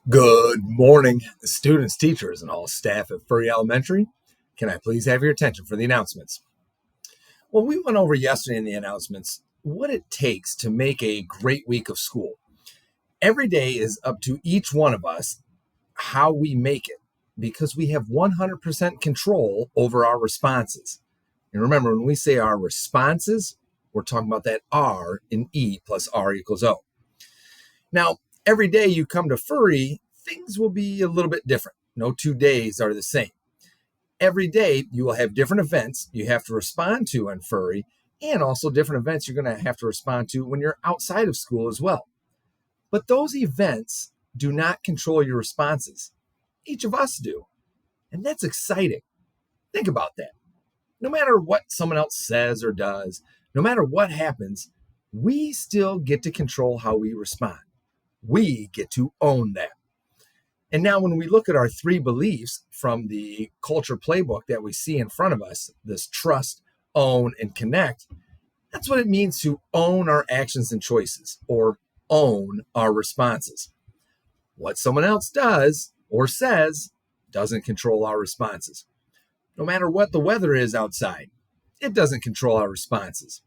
Good morning, students, teachers, and all staff at Furry Elementary. Can I please have your attention for the announcements? Well, we went over yesterday in the announcements what it takes to make a great week of school. Every day is up to each one of us how we make it because we have 100% control over our responses. And remember, when we say our responses, we're talking about that R in E plus R equals O. Now, every day you come to Furry, things will be a little bit different. No 2 days are the same. Every day you will have different events you have to respond to in Furry, and also different events you're going to have to respond to when you're outside of school as well. But those events do not control your responses. Each of us do. And that's exciting. Think about that. No matter what someone else says or does, no matter what happens, we still get to control how we respond. We get to own that. And now when we look at our 3 beliefs from the culture playbook that we see in front of us, this trust, own, and connect, that's what it means to own our actions and choices, or own our responses. What someone else does or says doesn't control our responses. No matter what the weather is outside, it doesn't control our responses.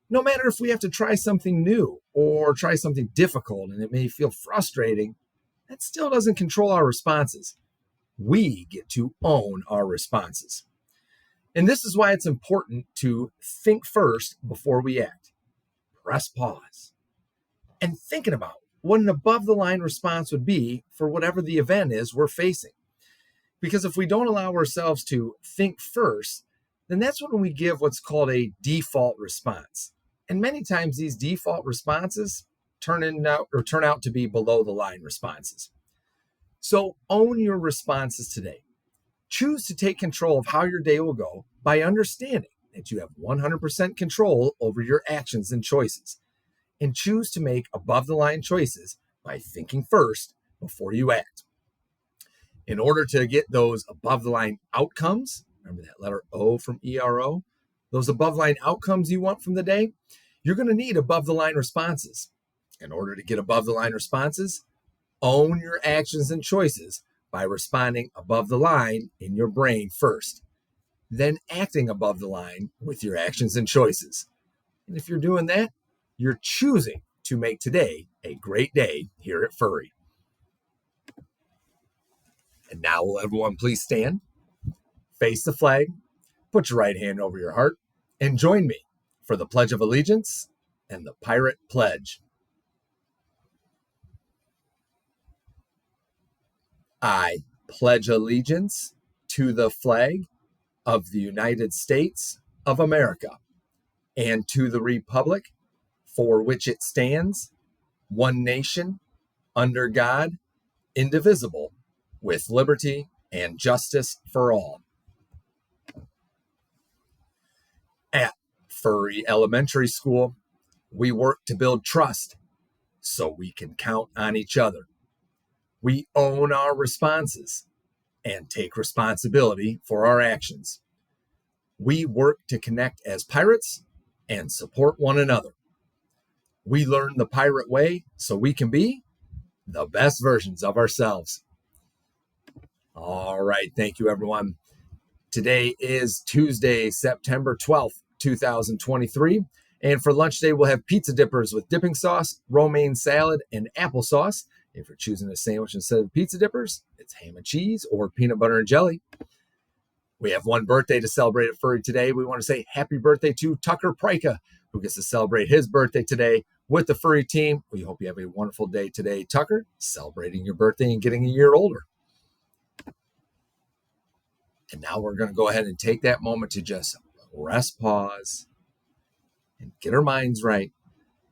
No matter if we have to try something new or try something difficult and it may feel frustrating, that still doesn't control our responses. We get to own our responses. And this is why it's important to think first before we act. Press pause. And thinking about what an above the line response would be for whatever the event is we're facing. Because if we don't allow ourselves to think first, then that's when we give what's called a default response. And many times these default responses turn out to be below the line responses. So own your responses today. Choose to take control of how your day will go by understanding that you have 100% control over your actions and choices. And choose to make above the line choices by thinking first before you act. In order to get those above the line outcomes, remember that letter O from ERO, those above line outcomes you want from the day, you're going to need above the line responses. In order to get above the line responses, own your actions and choices by responding above the line in your brain first, then acting above the line with your actions and choices. And if you're doing that, you're choosing to make today a great day here at Furry. And now will everyone please stand, face the flag, put your right hand over your heart, and join me for the Pledge of Allegiance and the Pirate Pledge. I pledge allegiance to the flag of the United States of America and to the republic for which it stands, one nation, under God, indivisible, with liberty and justice for all. At Furry Elementary School, we work to build trust so we can count on each other. We own our responses and take responsibility for our actions. We work to connect as pirates and support one another. We learn the pirate way so we can be the best versions of ourselves. All right, thank you, everyone. Today is Tuesday, September 12th, 2023. And for lunch today, we'll have pizza dippers with dipping sauce, romaine salad, and applesauce. If you're choosing a sandwich instead of pizza dippers, it's ham and cheese or peanut butter and jelly. We have one birthday to celebrate at Furry today. We want to say happy birthday to Tucker Prika, who gets to celebrate his birthday today with the Furry team. We hope you have a wonderful day today, Tucker, celebrating your birthday and getting a year older. And now we're going to go ahead and take that moment to just press pause and get our minds right.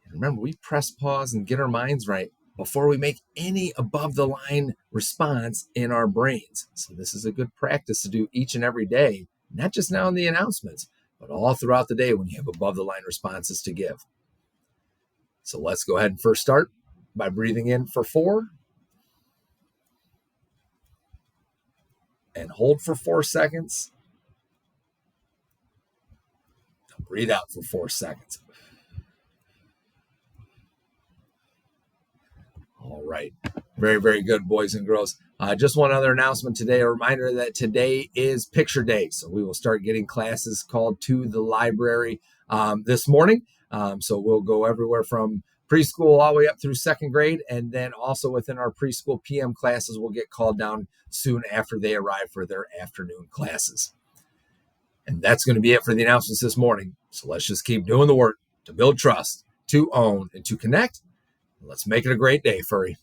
And remember, we press pause and get our minds right before we make any above the line response in our brains. So this is a good practice to do each and every day, not just now in the announcements, but all throughout the day when you have above the line responses to give. So let's go ahead and first start by breathing in for 4 and hold for 4 seconds. Breathe out for 4 seconds. All right. Very, very good, boys and girls. Just one other announcement today, a reminder that today is picture day. So we will start getting classes called to the library this morning. So we'll go everywhere from preschool all the way up through second grade. And then also within our preschool PM classes, will get called down soon after they arrive for their afternoon classes. And that's going to be it for the announcements this morning. So let's just keep doing the work to build trust, to own, and to connect. Let's make it a great day, Furry.